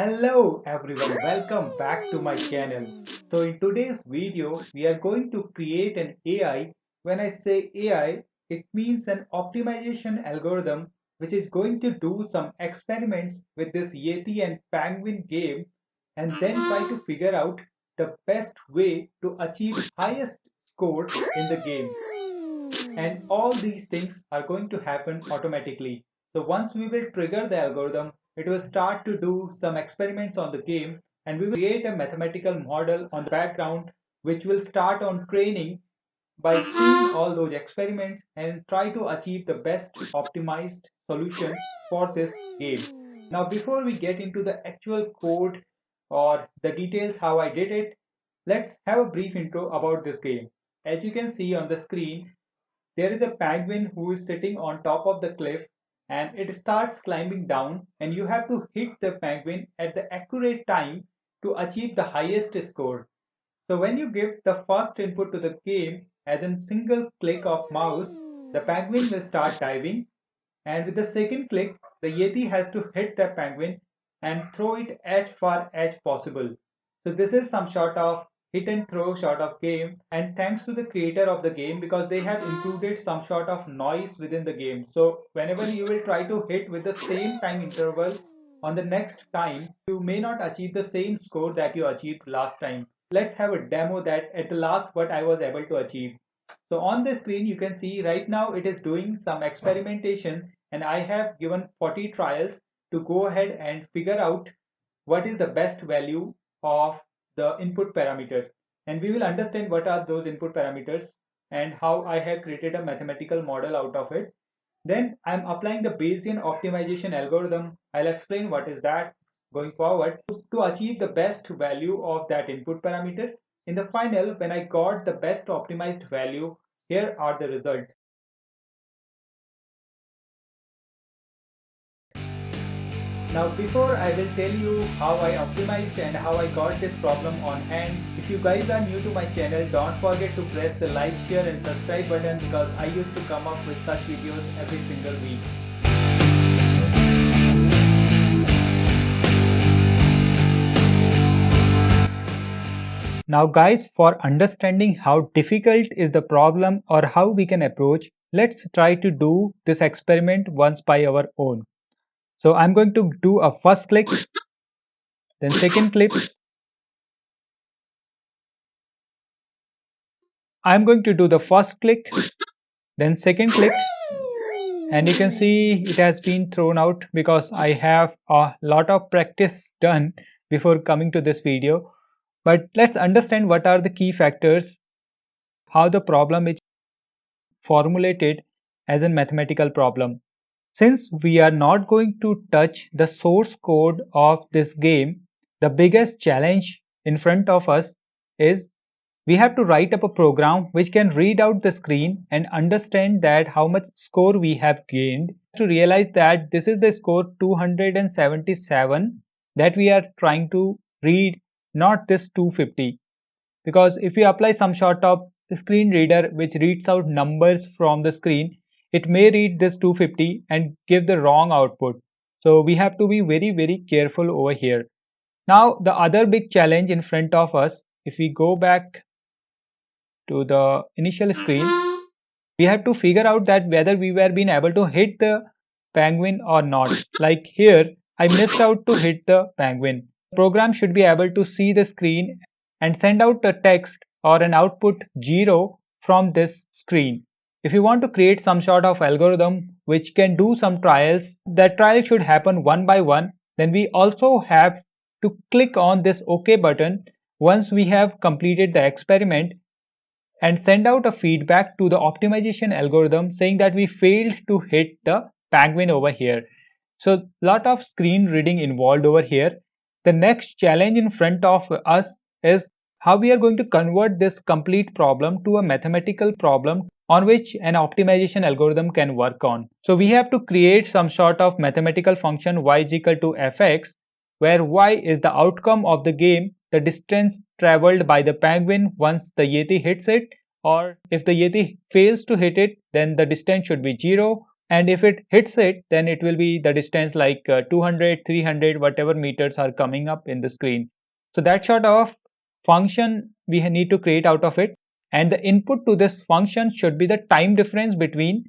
Hello everyone, welcome back to my channel. So in today's video, we are going to create an AI. When I say AI, it means an optimization algorithm which is going to do some experiments with this Yeti and Penguin game and then try to figure out the best way to achieve highest score in the game. And all these things are going to happen automatically. So once we will trigger the algorithm, it will start to do some experiments on the game and we will create a mathematical model on the background which will start on training by seeing all those experiments and try to achieve the best optimized solution for this game. Now before we get into the actual code or the details how I did it, let's have a brief intro about this game. As you can see on the screen, there is a penguin who is sitting on top of the cliff and it starts climbing down, and you have to hit the penguin at the accurate time to achieve the highest score. So when you give the first input to the game, as in single click of mouse, the penguin will start diving, and with the second click, the Yeti has to hit the penguin and throw it as far as possible. So this is some sort of hit and throw sort of game, and thanks to the creator of the game because they have included some sort of noise within the game. So whenever you will try to hit with the same time interval on the next time, you may not achieve the same score that you achieved last time. Let's have a demo that at the last what I was able to achieve. So on the screen you can see right now it is doing some experimentation, and I have given 40 trials to go ahead and figure out what is the best value of the input parameters. And we will understand what are those input parameters and how I have created a mathematical model out of it. Then I'm applying the Bayesian optimization algorithm. I'll explain what is that going forward to achieve the best value of that input parameter. In the final, when I got the best optimized value, here are the results. Now before I will tell you how I optimized and how I got this problem on hand, if you guys are new to my channel, don't forget to press the like, share and subscribe button because I used to come up with such videos every single week. Now guys, for understanding how difficult is the problem or how we can approach, let's try to do this experiment once by our own. So I'm going to do a first click, then second click. I'm going to do the first click, then second click, and you can see it has been thrown out because I have a lot of practice done before coming to this video. But let's understand what are the key factors, how the problem is formulated as a mathematical problem. Since we are not going to touch the source code of this game, the biggest challenge in front of us is we have to write up a program which can read out the screen and understand that how much score we have gained, to realize that this is the score 277 that we are trying to read, not this 250. Because if we apply some sort of screen reader which reads out numbers from the screen, it may read this 250 and give the wrong output. So we have to be very careful over here. Now the other big challenge in front of us, if we go back to the initial screen, we have to figure out that whether we were being able to hit the penguin or not. Like here, I missed out to hit the penguin. The program should be able to see the screen and send out a text or an output 0 from this screen. If you want to create some sort of algorithm which can do some trials, that trial should happen one by one. Then we also have to click on this OK button once we have completed the experiment and send out a feedback to the optimization algorithm saying that we failed to hit the penguin over here. So lot of screen reading involved over here. The next challenge in front of us is how we are going to convert this complete problem to a mathematical problem on which an optimization algorithm can work on. So we have to create some sort of mathematical function y is equal to fx, where y is the outcome of the game, the distance traveled by the penguin once the Yeti hits it, or if the Yeti fails to hit it, then the distance should be 0. and if it hits it, then it will be the distance like 200, 300, whatever meters are coming up in the screen. So that sort of function we need to create out of it, and the input to this function should be the time difference between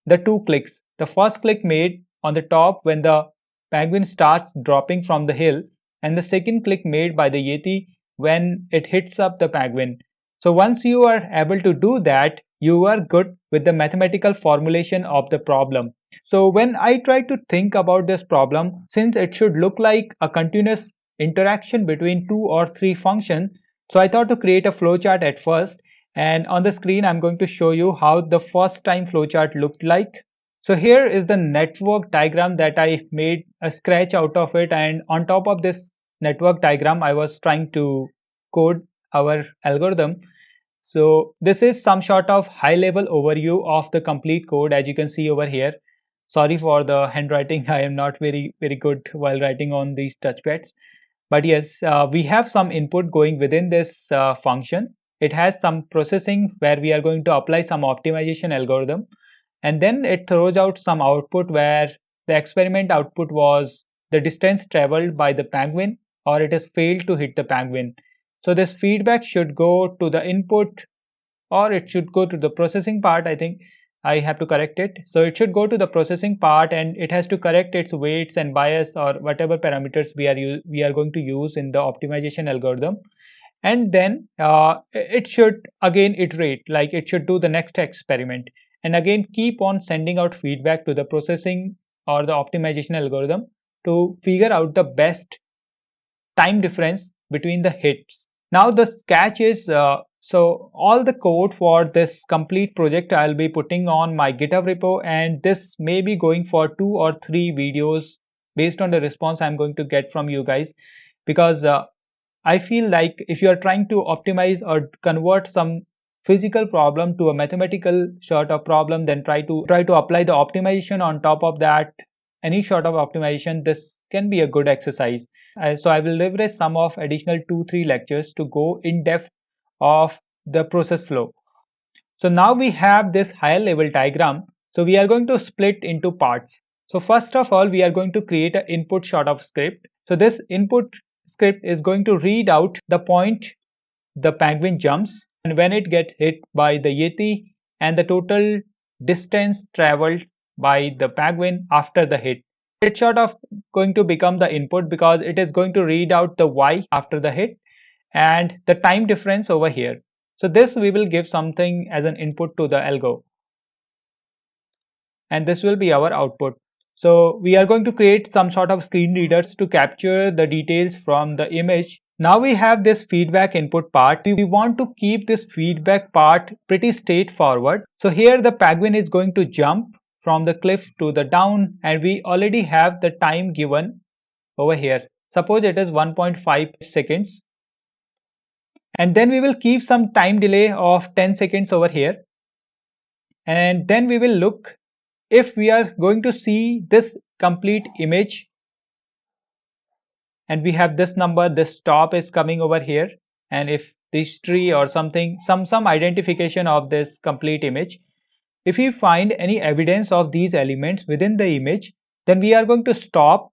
the two clicks. The first click made on the top when the penguin starts dropping from the hill, and the second click made by the Yeti when it hits up the penguin. So once you are able to do that, you are good with the mathematical formulation of the problem. So when I try to think about this problem, since it should look like a continuous interaction between two or three functions, so I thought to create a flowchart at first, and on the screen I'm going to show you how the first time flowchart looked like. So here is the network diagram that I made a scratch out of it, and on top of this network diagram I was trying to code our algorithm. So this is some sort of high level overview of the complete code, as you can see over here. Sorry for the handwriting, I am not very good while writing on these touchpads. But yes, we have some input going within this function. It has some processing where we are going to apply some optimization algorithm, and then it throws out some output where the experiment output was the distance traveled by the penguin, or it has failed to hit the penguin. So this feedback should go to the input, or it should go to the processing part. I think I have to correct it. So it should go to the processing part, and it has to correct its weights and bias or whatever parameters we are going to use in the optimization algorithm. And then it should again iterate, like it should do the next experiment, and again keep on sending out feedback to the processing or the optimization algorithm to figure out the best time difference between the hits. Now the catch is, so all the code for this complete project I'll be putting on my GitHub repo, and this may be going for 2 or 3 videos based on the response I'm going to get from you guys, because I feel like if you are trying to optimize or convert some physical problem to a mathematical sort of problem, then try to apply the optimization on top of that, any sort of optimization. This can be a good exercise. So I will leverage some of additional 2-3 lectures to go in depth of the process flow. So now we have this higher level diagram. So we are going to split into parts. So first of all, we are going to create an input sort of script. So this input script is going to read out the point the penguin jumps and when it gets hit by the Yeti, and the total distance traveled by the penguin after the hit. It's sort of going to become the input because it is going to read out the Y after the hit and the time difference over here. So this we will give something as an input to the algo, and this will be our output. So we are going to create some sort of screen readers to capture the details from the image. Now we have this feedback input part. We want to keep this feedback part pretty straightforward. So here the penguin is going to jump from the cliff to the down, and we already have the time given over here. Suppose it is 1.5 seconds, and then we will keep some time delay of 10 seconds over here, and then we will look if we are going to see this complete image, and we have this number, this stop is coming over here, and if this tree or something, some identification of this complete image, if we find any evidence of these elements within the image, then we are going to stop,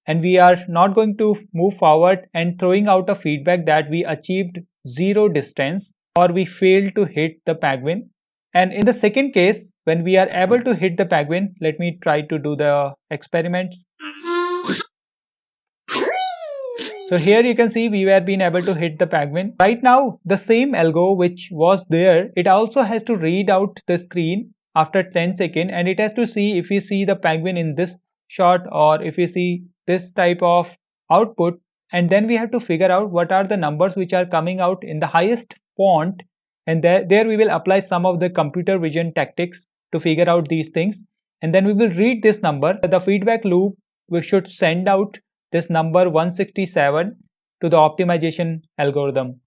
and we are not going to move forward and throwing out a feedback that we achieved zero distance or we failed to hit the penguin. And in the second case, when we are able to hit the penguin, let me try to do the experiments. So here you can see we were being able to hit the penguin. Right now, the same algo which was there, it also has to read out the screen after 10 seconds, and it has to see if we see the penguin in this shot or if we see this type of output, and then we have to figure out what are the numbers which are coming out in the highest font, and there we will apply some of the computer vision tactics to figure out these things, and then we will read this number. The feedback loop we should send out this number 167 to the optimization algorithm.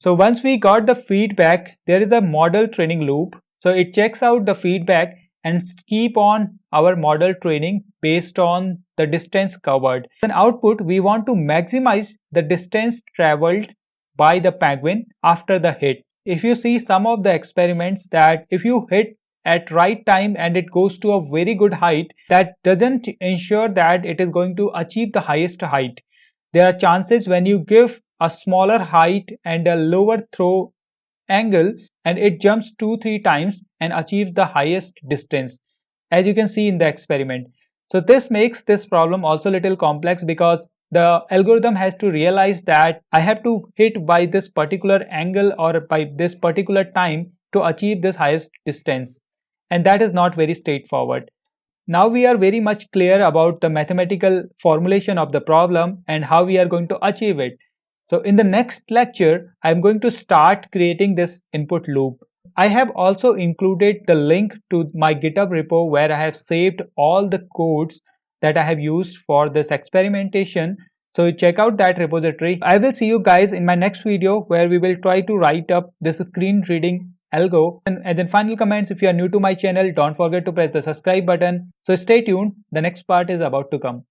So once we got the feedback, there is a model training loop. So it checks out the feedback and keep on our model training based on the distance covered. In output, we want to maximize the distance traveled by the penguin after the hit. if you see some of the experiments, that if you hit at right time and it goes to a very good height, that doesn't ensure that it is going to achieve the highest height. There are chances when you give a smaller height and a lower throw angle, and it jumps 2-3 times and achieves the highest distance, as you can see in the experiment. So this makes this problem also a little complex, because the algorithm has to realize that I have to hit by this particular angle or by this particular time to achieve this highest distance, and that is not very straightforward. Now we are very much clear about the mathematical formulation of the problem and how we are going to achieve it. So in the next lecture, I'm going to start creating this input loop. I have also included the link to my GitHub repo where I have saved all the codes that I have used for this experimentation. So check out that repository. I will see you guys in my next video where we will try to write up this screen reading algo. And then final comments, if you are new to my channel, don't forget to press the subscribe button. So stay tuned, the next part is about to come.